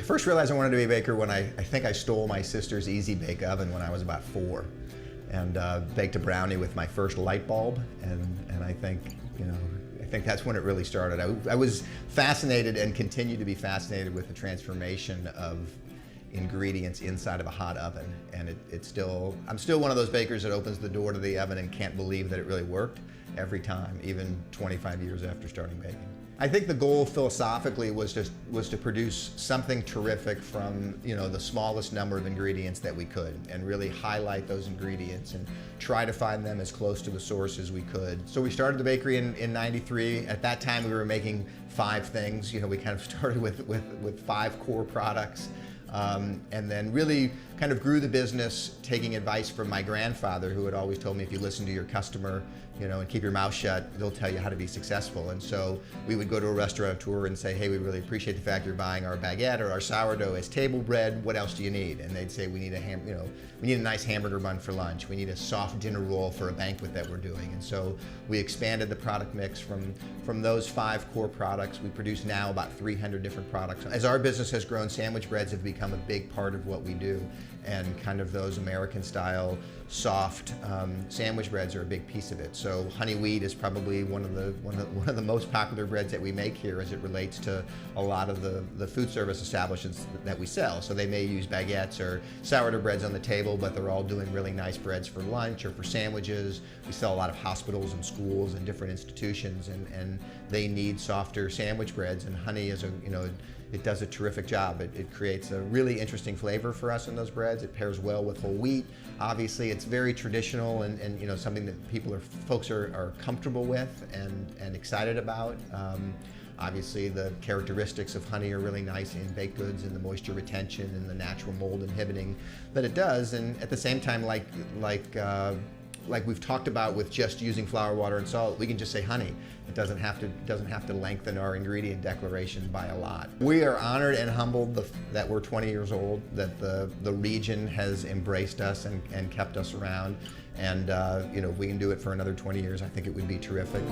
first realized I wanted to be a baker when I think I stole my sister's Easy Bake Oven when I was about 4, and baked a brownie with my first light bulb, and I think, you know, I think that's when it really started. I was fascinated and continue to be fascinated with the transformation of ingredients inside of a hot oven, and I'm still one of those bakers that opens the door to the oven and can't believe that it really worked every time, even 25 years after starting baking. I think the goal philosophically was to produce something terrific from, you know, the smallest number of ingredients that we could, and really highlight those ingredients and try to find them as close to the source as we could. So we started the bakery in '93. At that time we were making 5 things. You know, we kind of started with 5 core products. And then really kind of grew the business, taking advice from my grandfather, who had always told me, if you listen to your customer, you know, and keep your mouth shut, they'll tell you how to be successful. And so we would go to a restaurateur and say, hey, we really appreciate the fact you're buying our baguette or our sourdough as table bread. What else do you need? And they'd say, we need we need a nice hamburger bun for lunch. We need a soft dinner roll for a banquet that we're doing. And so we expanded the product mix from those 5 core products. We produce now about 300 different products. As our business has grown, sandwich breads have become a big part of what we do, and kind of those American style soft sandwich breads are a big piece of it. So honey wheat is probably one of the most popular breads that we make here, as it relates to a lot of the food service establishments that we sell. So they may use baguettes or sourdough breads on the table, but they're all doing really nice breads for lunch or for sandwiches. We sell a lot of hospitals and schools and different institutions, and they need softer sandwich breads, and honey is it does a terrific job. It creates a really interesting flavor for us in those breads. It pairs well with whole wheat. Obviously, it's very traditional and you know, something that folks are comfortable with and excited about. Obviously, the characteristics of honey are really nice in baked goods, and the moisture retention and the natural mold inhibiting that it does. And at the same time, like we've talked about with just using flour, water, and salt, we can just say honey. It doesn't have to lengthen our ingredient declaration by a lot. We are honored and humbled that we're 20 years old, that the region has embraced us and kept us around. And you know, if we can do it for another 20 years, I think it would be terrific.